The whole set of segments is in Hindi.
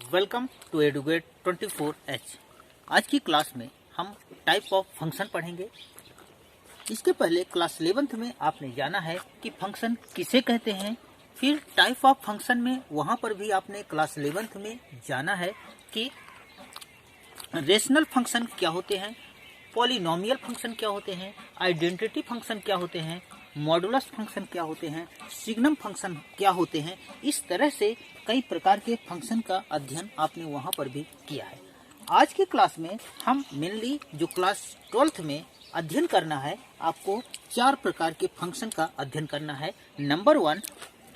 Welcome to educate 24H। आज की क्लास में हम टाइप ऑफ फंक्शन पढ़ेंगे। इसके पहले क्लास 11th में आपने जाना है कि फंक्शन किसे कहते हैं। फिर टाइप ऑफ फंक्शन में वहाँ पर भी आपने क्लास 11th में जाना है कि रेशनल फंक्शन क्या होते हैं, पॉलिनोमियल फंक्शन क्या होते हैं, आइडेंटिटी फंक्शन क्या होते हैं, मॉडुलस फंक्शन क्या होते हैं, सिग्नम फंक्शन क्या होते हैं। इस तरह से कई प्रकार के फंक्शन का अध्ययन आपने वहाँ पर भी किया है। आज की क्लास में हम मेनली जो क्लास 12th में अध्ययन करना है, आपको 4 प्रकार के फंक्शन का अध्ययन करना है। नंबर 1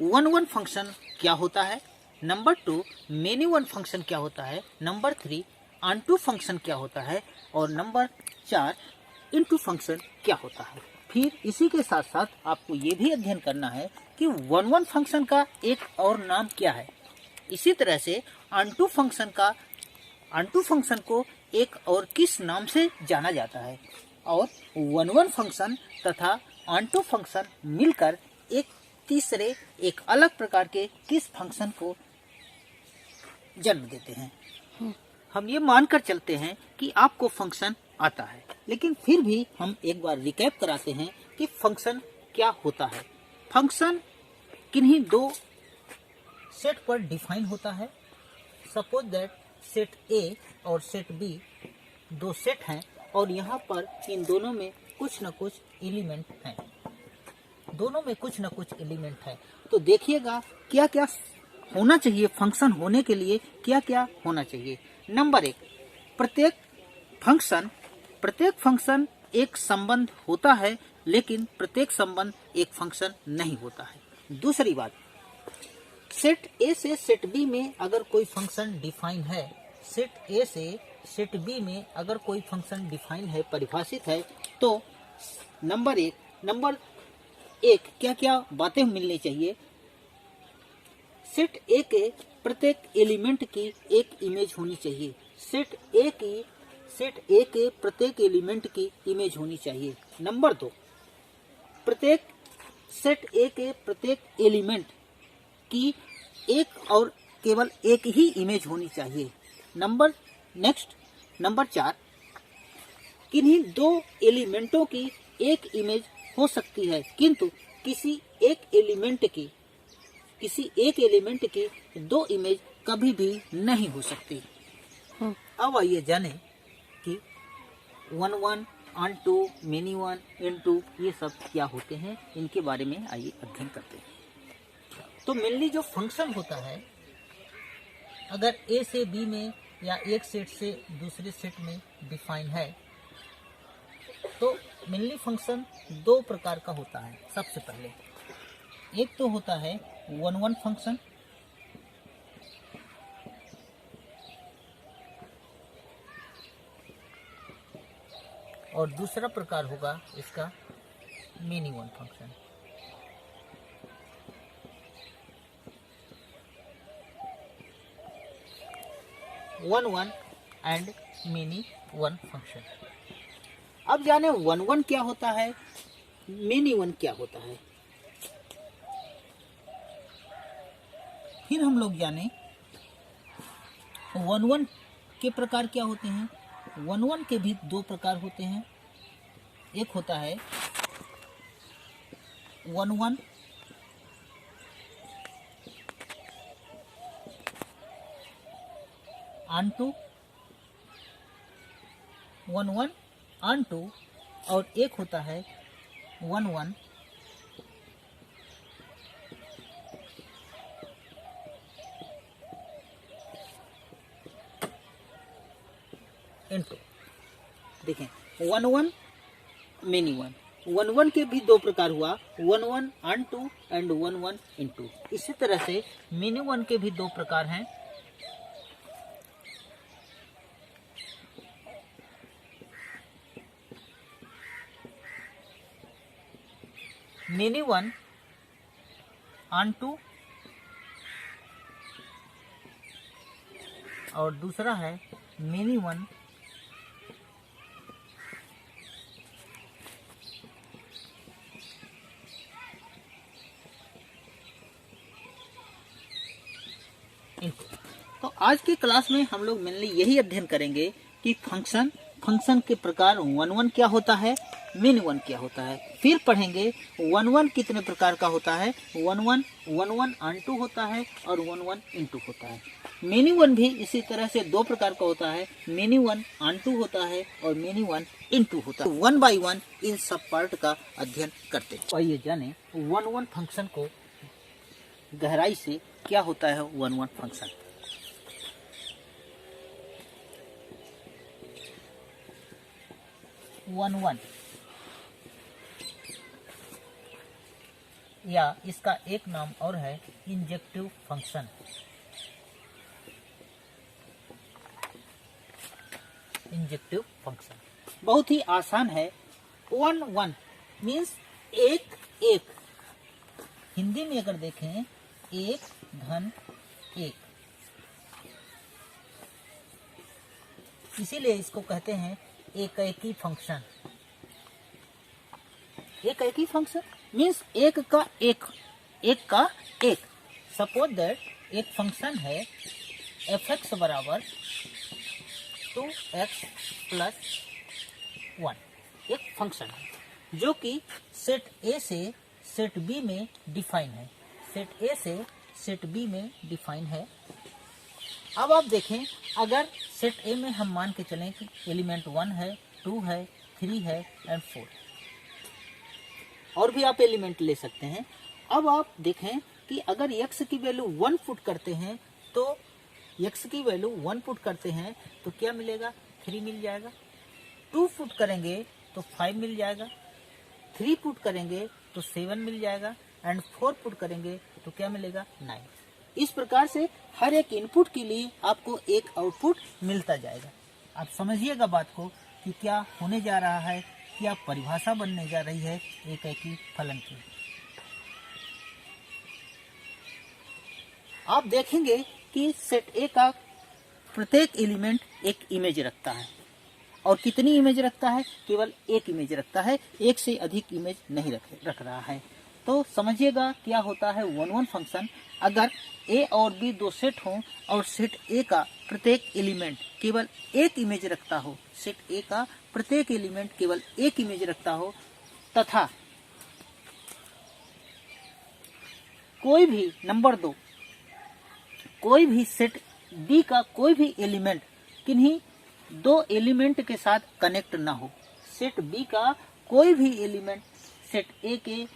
वन फंक्शन क्या होता है, नंबर 2 मेनी वन फंक्शन क्या होता है, नंबर 3 ऑनटू फंक्शन क्या होता है और नंबर 4 इनटू फंक्शन क्या होता है। फिर इसी के साथ साथ आपको ये भी अध्ययन करना है कि वन फंक्शन का एक और नाम क्या है। इसी तरह से ऑनटू फंक्शन को एक और किस नाम से जाना जाता है और वन फंक्शन तथा ऑनटू फंक्शन मिलकर एक तीसरे एक अलग प्रकार के किस फंक्शन को जन्म देते हैं। हम ये मानकर चलते हैं कि आपको फंक्शन आता है, लेकिन फिर भी हम एक बार रिकैप कराते हैं कि फंक्शन क्या होता है। फंक्शन किन्हीं 2 सेट पर डिफाइन होता है। सपोज दैट सेट ए और सेट बी 2 सेट हैं और यहाँ पर इन दोनों में कुछ न कुछ एलिमेंट हैं। तो देखिएगा क्या क्या होना चाहिए, फंक्शन होने के लिए क्या क्या होना चाहिए। नंबर 1, प्रत्येक फंक्शन एक संबंध होता है, लेकिन प्रत्येक संबंध एक फंक्शन नहीं होता है। दूसरी बात, सेट ए से सेट बी में अगर कोई फंक्शन डिफाइन है, सेट ए से सेट बी में अगर कोई फंक्शन डिफाइन है, परिभाषित है, तो नंबर एक क्या क्या बातें मिलनी चाहिए। सेट ए के प्रत्येक एलिमेंट की एक इमेज होनी चाहिए। सेट ए के प्रत्येक एलिमेंट की इमेज होनी चाहिए। नंबर 2, सेट ए के प्रत्येक एलिमेंट की एक और केवल एक ही इमेज होनी चाहिए। नंबर 4, किन्हीं 2 एलिमेंटों की एक इमेज हो सकती है, किंतु किसी एक एलिमेंट की 2 इमेज कभी भी नहीं हो सकती। अब आइए जाने कि one onto, many one, into ये सब क्या होते हैं, इनके बारे में आइए अध्ययन करते हैं। तो मेनली जो फंक्शन होता है, अगर ए से बी में या एक सेट से दूसरे सेट में डिफाइन है, तो मेनली फंक्शन 2 प्रकार का होता है। सबसे पहले एक तो होता है वन फंक्शन, और दूसरा प्रकार होगा इसका many one function. One and many one function. अब जाने वन क्या होता है, मेनी वन क्या होता है। फिर हम लोग जाने वन के प्रकार क्या होते हैं। वन के भी 2 प्रकार होते हैं। एक होता है वन ऑनटू, और एक होता है वन इनटू। देखें, वन मेनी वन के भी 2 प्रकार हुआ, one onto and one into. इसी तरह से मेनी वन के भी 2 प्रकार हैं। मेनी वन ऑनटू और दूसरा है मेनी वन इनटू। तो आज की क्लास में हम लोग मेनली यही अध्ययन करेंगे कि फंक्शन के प्रकार 1 क्या होता है, मेनी वन क्या होता है। फिर पढ़ेंगे 1 कितने प्रकार का होता है, 1 ऑन टू होता है और 1 इनटू होता है। मेनी वन भी इसी तरह से 2 प्रकार का होता है, मेनी वन ऑन टू होता है और मेनी वन इनटू होता है। 1 बाय 1 इन सब पार्ट का अध्ययन करते हैं। आइए जाने 1 फंक्शन को गहराई से क्या होता है। 1 फंक्शन 1 या इसका एक नाम और है इंजेक्टिव फंक्शन। इंजेक्टिव फंक्शन बहुत ही आसान है। 1 मीन्स एक। हिंदी में अगर देखें 1 इसीलिए इसको कहते हैं एकैकी फंक्शन। एकैकी फंक्शन मीन्स एक का एक। सपोज दैट एक फंक्शन है f(x) बराबर 2x + 1। एक फंक्शन है जो कि सेट A से सेट B में डिफाइन है। सेट A से सेट B में डिफाइन है। अब आप देखें, अगर सेट A में हम मान के चलें कि एलिमेंट 1 है, 2 है, 3 है एंड 4, और भी आप एलिमेंट ले सकते हैं। अब आप देखें कि अगर x की वैल्यू 1 पुट करते हैं तो x की वैल्यू 1 पुट करते हैं तो क्या मिलेगा, 3 मिल जाएगा। 2 पुट करेंगे तो 5 मिल जाएगा। 3 पुट करेंगे तो 7 मिल जाएगा एंड 4 पुट करेंगे तो क्या मिलेगा, 9। इस प्रकार से हर एक इनपुट के लिए आपको एक आउटपुट मिलता जाएगा। आप समझिएगा बात को कि क्या होने जा रहा है, क्या परिभाषा बनने जा रही है एकैकी फलन की। आप देखेंगे कि सेट ए का प्रत्येक एलिमेंट एक इमेज रखता है। और कितनी इमेज रखता है, केवल एक इमेज रखता है, एक से अधिक इमेज नहीं रख रहा है। तो समझिएगा क्या होता है 1 फंक्शन। अगर ए और बी 2 सेट हों और सेट ए का प्रत्येक एलिमेंट केवल एक इमेज रखता हो, सेट ए का प्रत्येक एलिमेंट केवल एक इमेज रखता हो, तथा कोई भी नंबर 2 कोई भी सेट बी का कोई भी एलिमेंट किन्हीं 2 एलिमेंट के साथ कनेक्ट ना हो। सेट बी का कोई भी एलिमेंट सेट ए के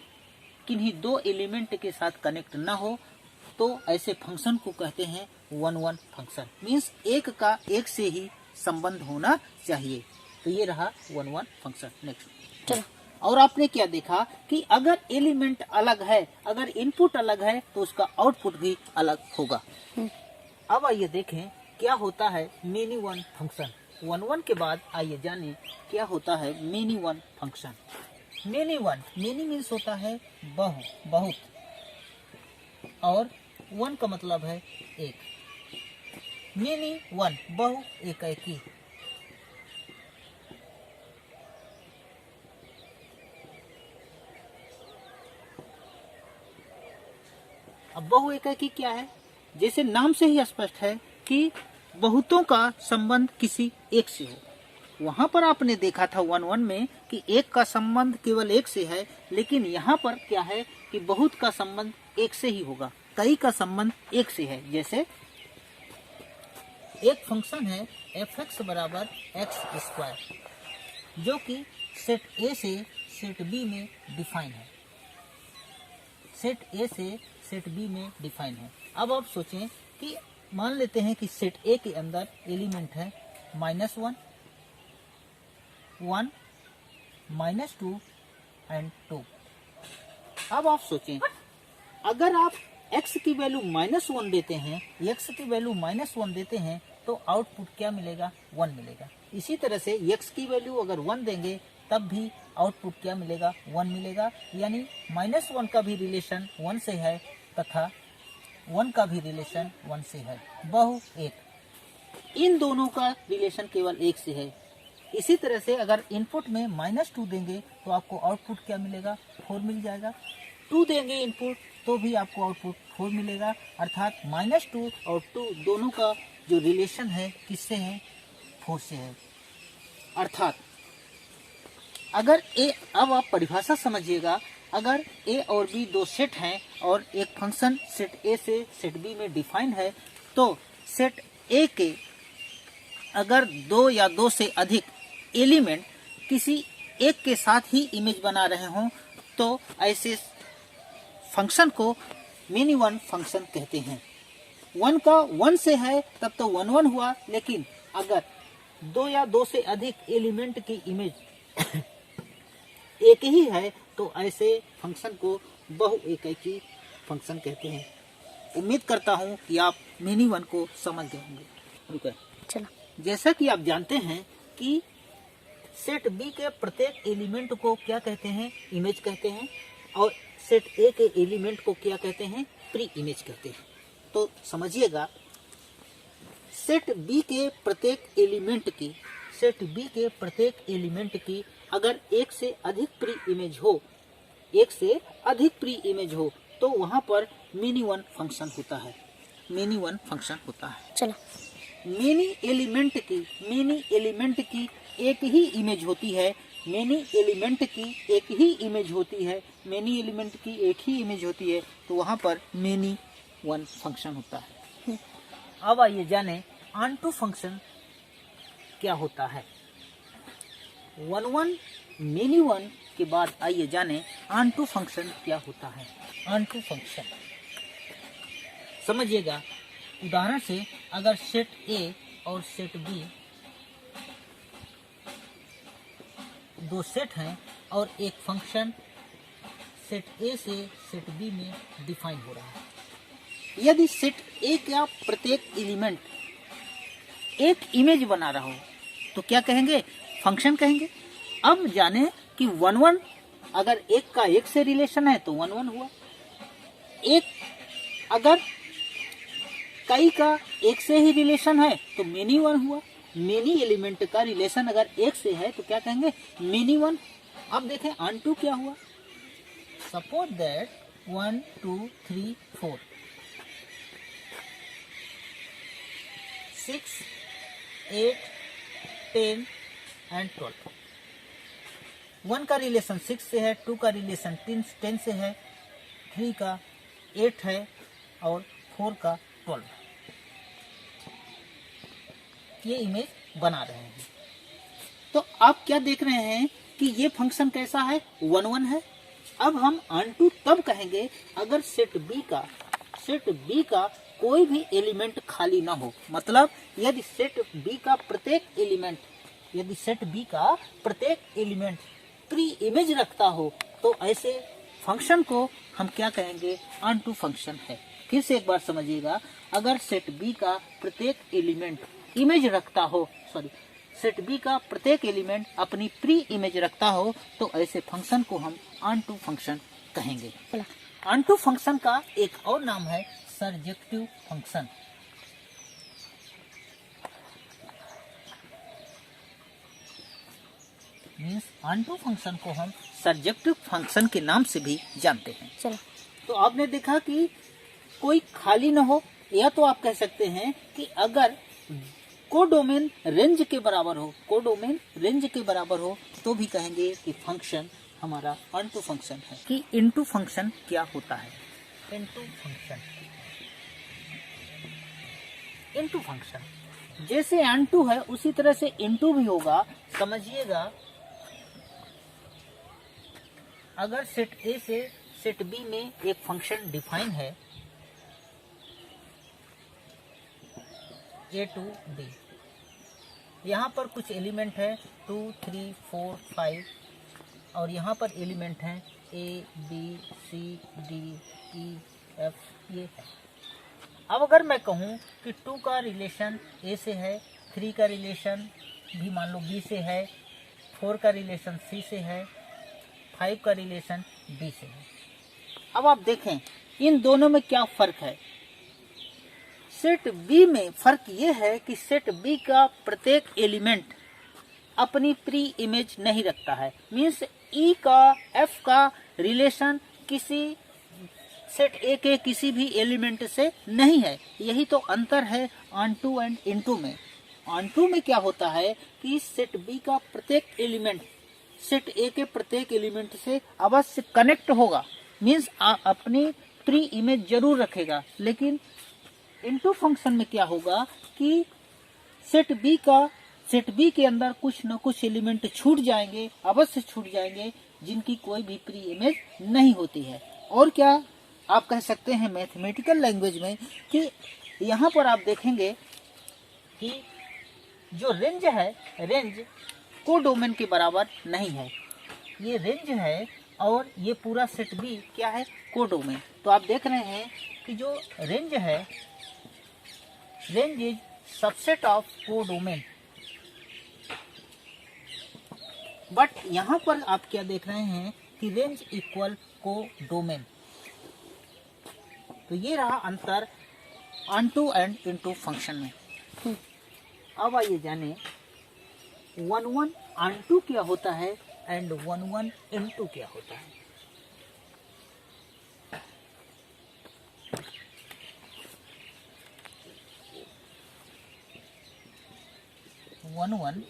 किन्हीं 2 एलिमेंट के साथ कनेक्ट ना हो, तो ऐसे फंक्शन को कहते हैं 1 फंक्शन। मीन्स एक का एक से ही संबंध होना चाहिए। तो ये रहा 1 फंक्शन। नेक्स्ट, और आपने क्या देखा कि अगर एलिमेंट अलग है, अगर इनपुट अलग है तो उसका आउटपुट भी अलग होगा। अब आइए देखें क्या होता है मेनी वन फंक्शन। 1 के बाद आइए जानिए क्या होता है many one function. Many means होता है बहुत, और 1 का मतलब है एक। मेनी वन बहु एकैकी। अब बहु एकैकी क्या है, जैसे नाम से ही स्पष्ट है कि बहुतों का संबंध किसी एक से हो। वहां पर आपने देखा था 1 में कि एक का संबंध केवल एक से है, लेकिन यहाँ पर क्या है कि बहुत का संबंध एक से ही होगा, कई का संबंध एक से है। जैसे एक फंक्शन है f(x) बराबर x², जो कि सेट A से सेट B में डिफाइन है। सेट A से सेट B में डिफाइन है। अब आप सोचें कि मान लेते हैं कि सेट A के अंदर एलिमेंट है -1, 1, -2 एंड 2। अब आप सोचें, अगर आप x की वैल्यू -1 देते हैं, x की वैल्यू -1 देते हैं तो आउटपुट क्या मिलेगा, 1 मिलेगा। इसी तरह से x की वैल्यू अगर 1 देंगे तब भी आउटपुट क्या मिलेगा, 1 मिलेगा। यानी -1 का भी रिलेशन 1 से है तथा 1 का भी रिलेशन 1 से है। बहु एक, इन दोनों का रिलेशन केवल 1 से है। इसी तरह से अगर इनपुट में -2 देंगे तो आपको आउटपुट क्या मिलेगा, 4 मिल जाएगा। 2 देंगे इनपुट तो भी आपको आउटपुट 4 मिलेगा। अर्थात -2 और 2 दोनों का जो रिलेशन है किससे है, 4 से है। अर्थात अगर ए, अब आप परिभाषा समझिएगा, अगर ए और बी दो सेट हैं और एक फंक्शन सेट ए से सेट बी में डिफाइन है, तो सेट ए के अगर 2 या 2 से अधिक एलिमेंट किसी एक के साथ ही इमेज बना रहे हों तो ऐसे फंक्शन को मेनी वन फंक्शन कहते हैं। 1 का 1 से है तब तो 1 1 हुआ, लेकिन अगर 2 या 2 से अधिक एलिमेंट की इमेज एक ही है तो ऐसे फंक्शन को बहुएकाकी फंक्शन कहते हैं। उम्मीद करता हूँ कि आप मेनी वन को समझ गए होंगे। रुको, चलो। जैसा कि आप जानते हैं कि सेट बी के प्रत्येक एलिमेंट को क्या कहते हैं, इमेज कहते हैं, और सेट ए के एलिमेंट को क्या कहते हैं, प्री इमेज कहते हैं। तो समझिएगा, सेट बी के प्रत्येक एलिमेंट की अगर एक से अधिक प्री इमेज हो तो वहां पर मेनी वन फंक्शन होता है। चलो, मेनी एलिमेंट की एक ही इमेज होती है, तो वहां पर मेनी वन फंक्शन होता है। अब आइए जाने ऑनटू फंक्शन क्या होता है। 1 1 मेनी वन के बाद आइए जाने ऑनटू फंक्शन क्या होता है। ऑनटू फंक्शन समझिएगा, उदाहरण से अगर सेट ए और सेट बी दो सेट हैं और एक फंक्शन सेट ए से सेट बी में डिफाइन हो रहा है, यदि सेट ए का प्रत्येक एलिमेंट एक इमेज बना रहा हो तो क्या कहेंगे, फंक्शन कहेंगे। अब जाने कि 1 1 अगर एक का एक से रिलेशन है तो 1 1 हुआ, एक अगर कई का एक से ही रिलेशन है तो मेनी वन हुआ। मेनी एलिमेंट का रिलेशन अगर एक से है तो क्या कहेंगे, मेनी वन। अब देखें ऑनटू क्या हुआ। Suppose that 1 2 3 4 6 8 10 and 12। 1 का रिलेशन 6 से है, 2 का रिलेशन 10 से है, 3 का 8 है और 4 का 12। ये इमेज बना रहे हैं। तो आप क्या देख रहे हैं कि ये फंक्शन कैसा है, 1 1 है। अब हम ऑनटू तब कहेंगे अगर सेट बी का कोई भी एलिमेंट खाली ना हो। मतलब यदि सेट बी का प्रत्येक एलिमेंट प्री इमेज रखता हो तो ऐसे फंक्शन को हम क्या कहेंगे, ऑनटू फंक्शन है। फिर से एक बार समझिएगा, अगर सेट बी का प्रत्येक एलिमेंट इमेज रखता हो, सेट बी का प्रत्येक एलिमेंट अपनी प्री इमेज रखता हो तो ऐसे फंक्शन को हम ऑनटू फंक्शन कहेंगे। ऑनटू फंक्शन का एक और नाम है surjective function. Means onto function को हम सर्जेक्टिव फंक्शन के नाम से भी जानते हैं। चलो, तो आपने देखा कि कोई खाली ना हो, या तो आप कह सकते हैं कि अगर कोडोमेन रेंज के बराबर हो तो भी कहेंगे कि फंक्शन हमारा ऑनटू फंक्शन है। कि इनटू फंक्शन क्या होता है। इनटू फंक्शन जैसे ऑनटू है उसी तरह से इनटू भी होगा। समझिएगा, अगर सेट ए से सेट बी में एक फंक्शन डिफाइन है ए टू बी, यहाँ पर कुछ एलिमेंट है 2 3 4 5 और यहाँ पर एलिमेंट हैं A B C D E F, ये है। अब अगर मैं कहूँ कि 2 का रिलेशन ए से है, 3 का रिलेशन भी मान लो बी से है, 4 का रिलेशन सी से है, 5 का रिलेशन बी से है। अब आप देखें इन दोनों में क्या फर्क है। सेट बी में फर्क ये है कि सेट बी का प्रत्येक एलिमेंट अपनी प्री इमेज नहीं रखता है। मीन्स ई का एफ का रिलेशन किसी सेट ए के किसी भी एलिमेंट से नहीं है। यही तो अंतर है ऑन टू एंड इनटू में। ऑन टू में क्या होता है कि सेट बी का प्रत्येक एलिमेंट सेट ए के प्रत्येक एलिमेंट से अवश्य कनेक्ट होगा, मीन्स अपनी प्री इमेज जरूर रखेगा। लेकिन इनटू फंक्शन में क्या होगा कि सेट बी के अंदर कुछ न कुछ एलिमेंट छूट जाएंगे, अवश्य छूट जाएंगे, जिनकी कोई भी प्री इमेज नहीं होती है। और क्या आप कह सकते हैं मैथमेटिकल लैंग्वेज में कि यहाँ पर आप देखेंगे कि जो रेंज है, रेंज को डोमेन के बराबर नहीं है। ये रेंज है और ये पूरा सेट बी क्या है, को डोमेन। तो आप देख रहे हैं कि जो रेंज है, रेंज इज सबसेट ऑफ को डोमेन। बट यहाँ पर आप क्या देख रहे हैं कि रेंज इक्वल को डोमेन। तो ये रहा अंतर onto and into function में। अब आइए जाने 1 ऑन टू क्या होता है एंड 1 इनटू क्या होता है। वन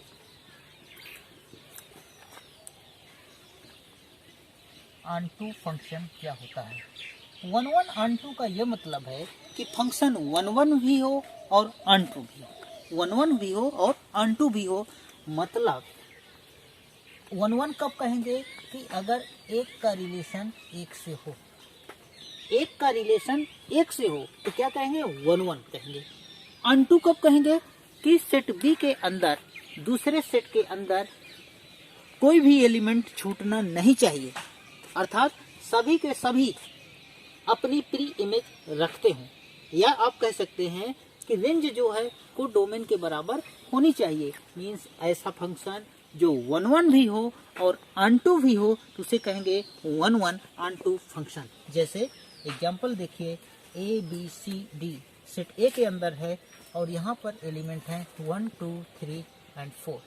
ऑन टू फंक्शन क्या होता है। 1 ऑन टू का यह मतलब है कि फंक्शन 1 भी हो और ऑन टू भी हो, 1 भी हो और ऑन टू भी हो। मतलब 1 कब कहेंगे कि अगर एक का रिलेशन एक से हो, एक का रिलेशन एक से हो तो क्या कहेंगे, 1 कहेंगे। ऑन टू कब कहेंगे कि सेट बी के अंदर दूसरे सेट के अंदर कोई भी एलिमेंट छूटना नहीं चाहिए, अर्थात सभी के सभी अपनी प्री इमेज रखते हों। या आप कह सकते हैं कि रेंज जो है को डोमेन के बराबर होनी चाहिए, मीन्स ऐसा फंक्शन जो 1 भी हो और ऑन टू भी हो तो उसे कहेंगे 1 ऑन टू फंक्शन। जैसे एग्जांपल देखिए, A B C D set A के अंदर है और यहाँ पर एलिमेंट हैं 1 2 3 एंड 4।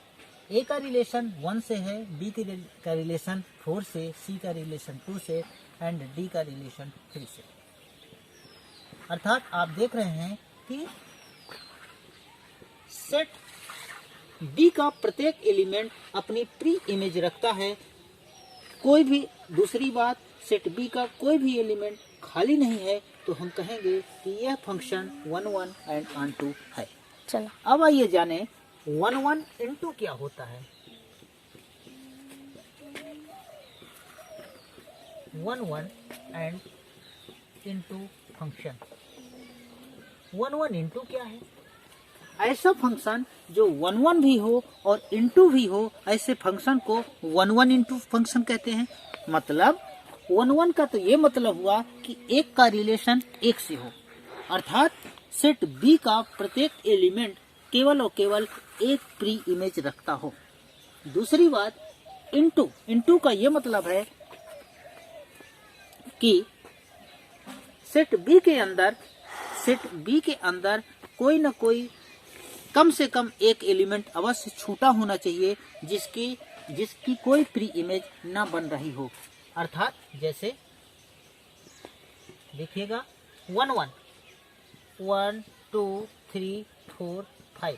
ए का रिलेशन 1 से है, बी का रिलेशन 4 से, सी का रिलेशन 2 से एंड डी का रिलेशन 3 से। अर्थात आप देख रहे हैं कि सेट बी का प्रत्येक एलिमेंट अपनी प्री इमेज रखता है। कोई भी दूसरी बात, सेट बी का कोई भी एलिमेंट खाली नहीं है तो हम कहेंगे कि यह फंक्शन 1 एंड ऑन टू है। चलो अब आइए जाने 1 इनटू क्या होता है। 1 एंड इनटू फंक्शन। 1 इनटू क्या है, ऐसा फंक्शन जो 1 भी हो और इनटू भी हो, ऐसे फंक्शन को 1 इनटू फंक्शन कहते हैं। मतलब 1 का तो ये मतलब हुआ कि एक का रिलेशन एक से हो, अर्थात सेट बी का प्रत्येक एलिमेंट केवल और केवल एक प्री इमेज रखता हो। दूसरी बात, इनटू का ये मतलब है कि सेट बी के अंदर कोई न कोई कम से कम एक एलिमेंट अवश्य छूटा होना चाहिए जिसकी कोई प्री इमेज ना बन रही हो। अर्थात जैसे देखिएगा 1 1 2 3 4 5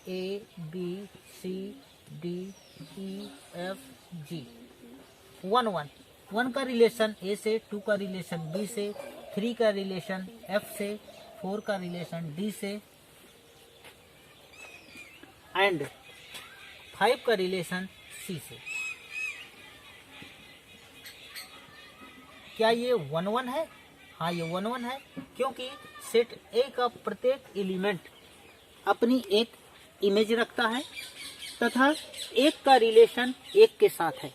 A B C D E F G. 1 का रिलेशन ए से, 2 का रिलेशन बी से, 3 का रिलेशन एफ से, 4 का रिलेशन डी से एंड 5 का रिलेशन सी से। क्या ये 1 है? हाँ, ये 1 है, क्योंकि सेट ए का प्रत्येक एलिमेंट अपनी एक इमेज रखता है तथा एक का रिलेशन एक के साथ है।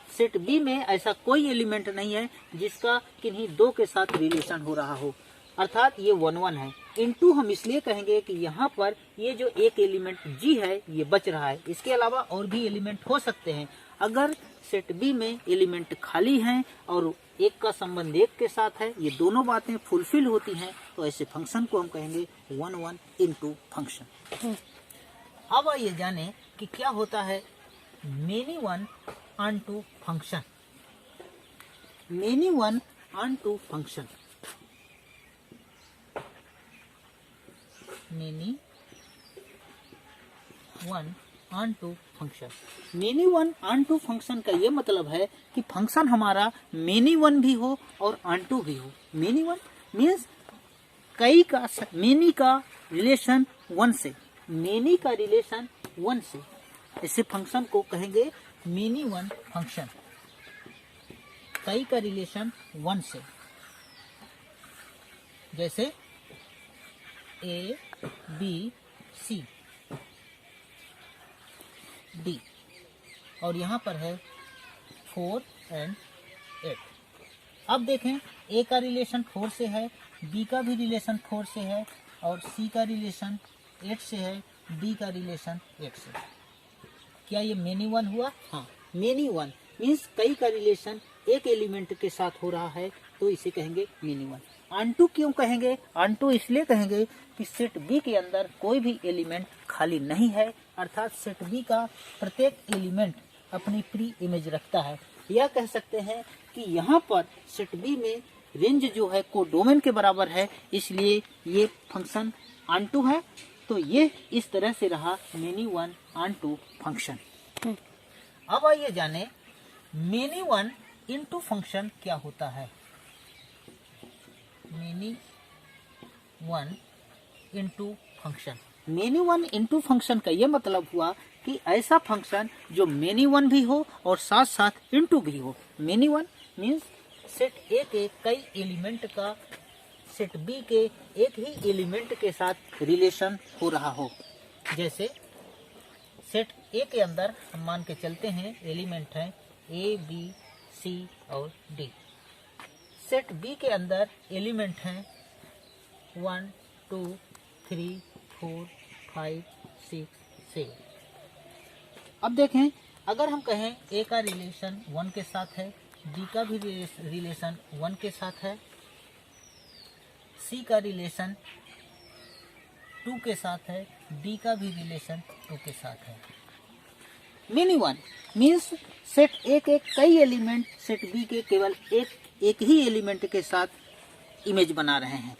सेट बी में ऐसा कोई एलिमेंट नहीं है जिसका किन्हीं 2 के साथ रिलेशन हो रहा हो, अर्थात ये 1 है। इनटू हम इसलिए कहेंगे कि यहाँ पर ये जो एक एलिमेंट जी है ये बच रहा है, इसके अलावा और भी एलिमेंट हो सकते हैं। अगर सेट बी में एलिमेंट खाली हैं और एक का संबंध एक के साथ है, ये दोनों बातें फुलफिल होती हैं, तो ऐसे फंक्शन को हम कहेंगे 1 इनटू फंक्शन। अब आइए जाने कि क्या होता है many one onto function. Many one onto function, many one onto function। many one onto function का ये मतलब है कि फंक्शन हमारा many one भी हो और onto भी हो। many one मीन्स कई का, many का रिलेशन वन से, many का रिलेशन वन से, इसे फंक्शन को कहेंगे many one फंक्शन। कई का रिलेशन वन से, जैसे ए बी सी डी, और यहाँ पर है 4 and 8। अब देखें ए का रिलेशन 4 से है, बी का भी रिलेशन 4 से है, और सी का रिलेशन 8 से है, डी का रिलेशन 8 से। क्या ये मेनी वन हुआ? हाँ, मेनी वन मीन्स कई का रिलेशन एक एलिमेंट के साथ हो रहा है, तो इसे कहेंगे मेनी वन। ऑनटू क्यों कहेंगे? ऑनटू इसलिए कहेंगे कि सेट बी के अंदर कोई भी एलिमेंट खाली नहीं है, अर्थात सेट बी का प्रत्येक एलिमेंट अपनी प्री इमेज रखता है। यह कह सकते हैं कि यहाँ पर सेट बी में रेंज जो है कोडोमेन के बराबर है, इसलिए ये फंक्शन ऑनटू है। तो ये इस तरह से रहा मेनी वन ऑनटू फंक्शन। अब आइए जाने मेनी वन इनटू फंक्शन क्या होता है। Many one into function, many one into function का यह मतलब हुआ कि ऐसा फंक्शन जो मेनी वन भी हो और साथ साथ इनटू भी हो। Many one means set A के कई एलिमेंट का सेट बी के एक ही एलिमेंट के साथ रिलेशन हो रहा हो। जैसे सेट ए के अंदर हम मान के चलते हैं एलिमेंट हैं ए बी सी और डी। सेट बी के अंदर एलिमेंट हैं 1 2 3 4 5 6 7। अब देखें, अगर हम कहें ए का रिलेशन 1 के साथ है, बी का भी रिलेशन 1 के साथ है, सी का रिलेशन 2 के साथ है, डी का भी रिलेशन 2 के साथ है। Many one means set A के कई एलिमेंट सेट बी के केवल एक ही एलिमेंट के साथ इमेज बना रहे हैं।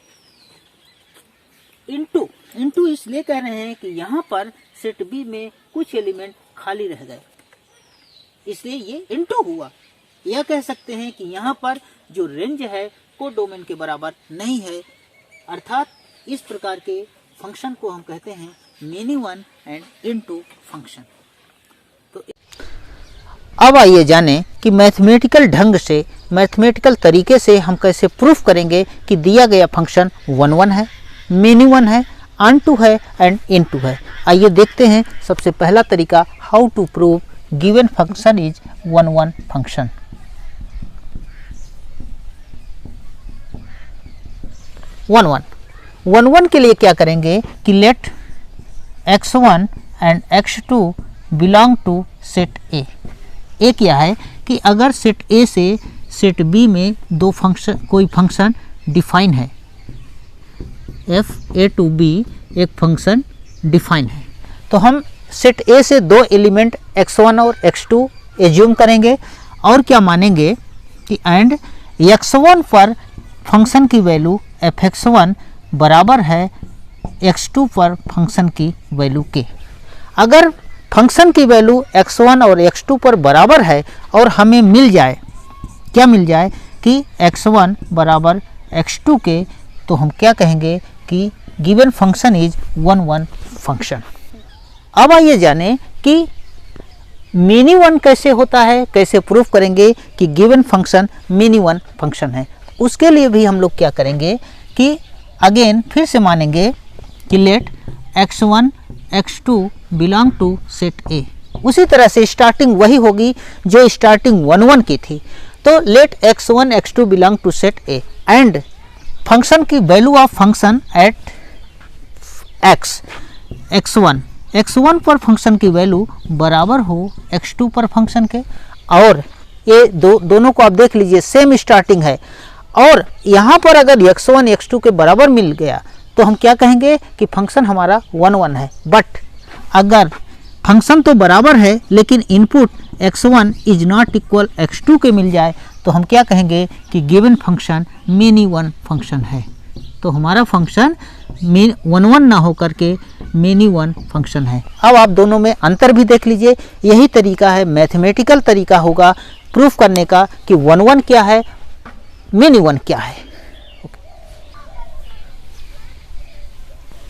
इनटू इसलिए कह रहे हैं कि यहाँ पर सेट बी में कुछ एलिमेंट खाली रह गए, इसलिए ये इनटू हुआ। यह कह सकते हैं कि यहाँ पर जो रेंज है कोडोमेन के बराबर नहीं है, अर्थात इस प्रकार के फंक्शन को हम कहते हैं many one and into function. तो अब आइए जानें कि मैथमेटिकल ढंग से, मैथमेटिकल तरीके से हम कैसे प्रूफ करेंगे कि दिया गया फंक्शन 1 1 है, मेनी वन है, ऑनटू है एंड इनटू है। आइए देखते हैं सबसे पहला तरीका, how to prove given function is 1 1 function. 1 1 के लिए क्या करेंगे कि let x1 and x2 belong to set A. A क्या है कि अगर सेट ए से सेट बी में दो फंक्शन, कोई फंक्शन डिफाइन है, एफ ए टू बी एक फंक्शन डिफाइन है, तो हम सेट ए से दो एलिमेंट x1 और x2 एज्यूम करेंगे और क्या मानेंगे कि एंड x1 पर फंक्शन की वैल्यू fx1 बराबर है x2 पर फंक्शन की वैल्यू के। अगर फंक्शन की वैल्यू x1 और x2 पर बराबर है और हमें मिल जाए, क्या मिल जाए कि x1 बराबर x2 के, तो हम क्या कहेंगे कि गिवन फंक्शन इज 1 1 फंक्शन। अब आइए जानें कि मेनी वन कैसे होता है, कैसे प्रूफ करेंगे कि given function many one function है। उसके लिए भी हम लोग क्या करेंगे कि अगेन फिर से मानेंगे कि let x1 x2 belong to set A. उसी तरह से स्टार्टिंग वही होगी जो स्टार्टिंग 1 1 की थी। तो let x1 x2 belong to set A and function की value of function at x1 पर फंक्शन की वैल्यू बराबर हो x2 पर फंक्शन के। और ये दोनों को आप देख लीजिए सेम स्टार्टिंग है, और यहाँ पर अगर x1 x2 के बराबर मिल गया तो हम क्या कहेंगे कि फंक्शन हमारा 1 1 है। बट अगर फंक्शन तो बराबर है लेकिन input x1 is not equal x2 के मिल जाए तो हम क्या कहेंगे कि given function many one function है। तो हमारा फंक्शन वन वन ना होकर के मेनी वन फंक्शन है। अब आप दोनों में अंतर भी देख लीजिए। यही तरीका है, मैथमेटिकल तरीका होगा प्रूफ करने का कि वन वन क्या है, मेनी वन क्या है।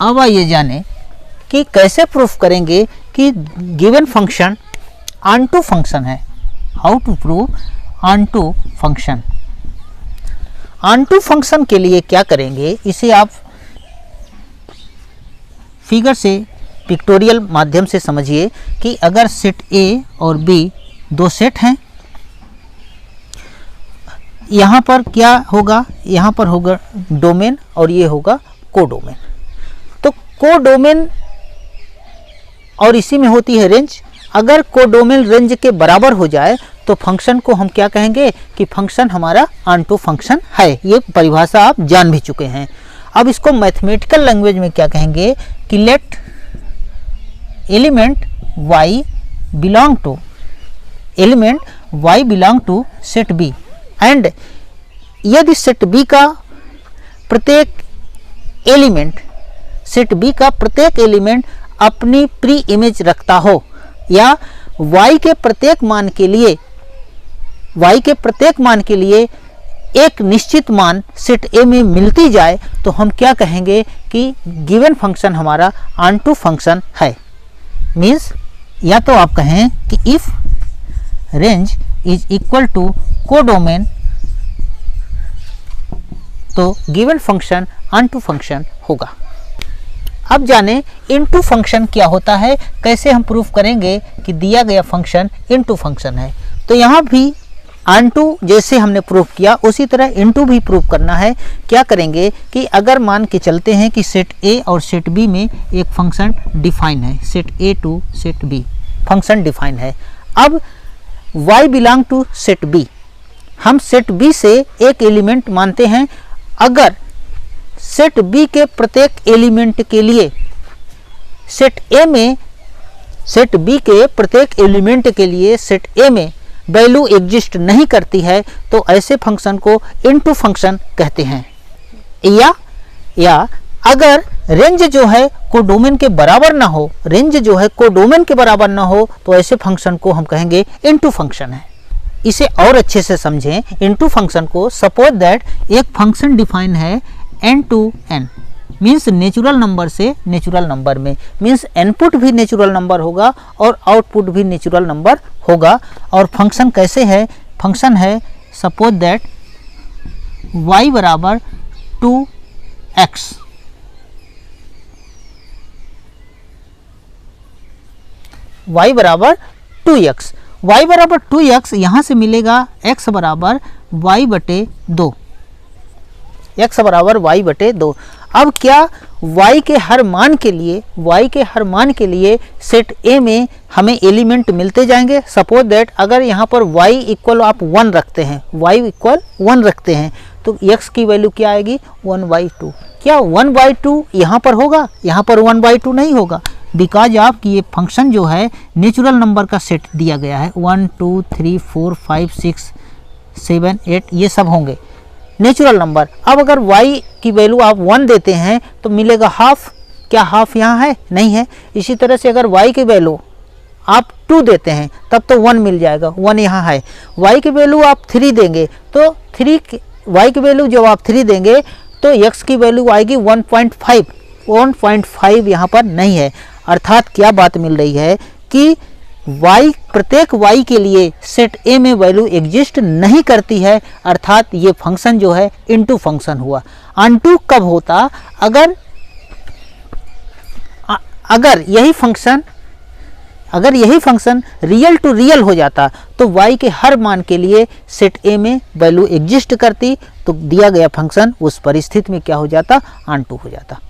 अब आइए जाने कि कैसे प्रूफ करेंगे कि गिवन फंक्शन ऑन-टू फंक्शन है। How to prove onto function. Onto function के लिए क्या करेंगे, इसे आप फिगर से पिक्टोरियल माध्यम से समझिए कि अगर सेट ए और बी दो सेट हैं, यहाँ पर क्या होगा, यहाँ पर होगा डोमेन और ये होगा कोडोमेन। तो कोडोमेन और इसी में होती है रेंज। अगर कोडोमेन रेंज के बराबर हो जाए तो फंक्शन को हम क्या कहेंगे कि फंक्शन हमारा ऑन-टू फंक्शन है। ये परिभाषा आप जान भी चुके हैं। अब इसको मैथमेटिकल लैंग्वेज में क्या कहेंगे कि let element y belong to set b and यदि सेट b का प्रत्येक एलिमेंट अपनी प्री इमेज रखता हो या y के प्रत्येक मान के लिए एक निश्चित मान सेट ए में मिलती जाए, तो हम क्या कहेंगे कि गिवन फंक्शन हमारा ऑन-टू फंक्शन है। मीन्स या तो आप कहें कि if range is equal to codomain, तो गिवन फंक्शन ऑन-टू फंक्शन होगा। अब जाने इनटू फंक्शन क्या होता है, कैसे हम प्रूफ करेंगे कि दिया गया फंक्शन इनटू फंक्शन है। तो यहाँ भी ऑन-टू जैसे हमने प्रूफ किया उसी तरह इनटू भी प्रूफ करना है। क्या करेंगे कि अगर मान के चलते हैं कि सेट ए और सेट बी में एक फंक्शन डिफाइन है, set A to set B function define है। अब y belong to set B, हम सेट बी से एक एलिमेंट मानते हैं। अगर सेट बी के प्रत्येक एलिमेंट के लिए सेट बी के प्रत्येक एलिमेंट के लिए सेट ए में वैल्यू एग्जिस्ट नहीं करती है, तो ऐसे फंक्शन को इनटू फंक्शन कहते हैं। या अगर रेंज जो है कोडोमेन के बराबर ना हो, तो ऐसे फंक्शन को हम कहेंगे इनटू फंक्शन है। इसे और अच्छे से समझें इनटू फंक्शन को। सपोज दैट एक फंक्शन डिफाइन है n to n, means natural number से नेचुरल नंबर में, मीन्स इनपुट भी नेचुरल नंबर होगा और आउटपुट भी नेचुरल नंबर होगा। और फंक्शन कैसे है, फंक्शन है सपोज दैट y बराबर 2x, y बराबर 2x, यहाँ से मिलेगा x बराबर y बटे 2, x बराबर y बटे 2। अब क्या y के हर मान के लिए सेट a में हमें एलिमेंट मिलते जाएंगे। सपोज दैट अगर यहाँ पर y इक्वल आप 1 रखते हैं, तो x की वैल्यू क्या आएगी 1/2। क्या 1/2 यहाँ पर होगा, यहाँ पर 1/2 नहीं होगा, बिकॉज ऑफ कि ये फंक्शन जो है नेचुरल नंबर का सेट दिया गया है। 1 2 3 4 5 6 7 8 ये सब होंगे नेचुरल नंबर। अब अगर y की वैल्यू आप 1 देते हैं तो मिलेगा हाफ। क्या हाफ यहाँ है, नहीं है। इसी तरह से अगर y की वैल्यू आप 2 देते हैं तब तो 1 मिल जाएगा, 1 यहाँ है। y की वैल्यू आप 3 देंगे तो y की वैल्यू जब आप 3 देंगे तो x की वैल्यू आएगी 1.5 यहाँ पर नहीं है। अर्थात क्या बात मिल रही है कि प्रत्येक y के लिए सेट a में वैल्यू एग्जिस्ट नहीं करती है। अर्थात ये फंक्शन जो है इनटू फंक्शन हुआ। ऑन-टू कब होता, अगर यही फंक्शन रियल टू रियल हो जाता तो y के हर मान के लिए सेट a में वैल्यू एग्जिस्ट करती, तो दिया गया फंक्शन उस परिस्थिति में क्या हो जाता, ऑन-टू हो जाता।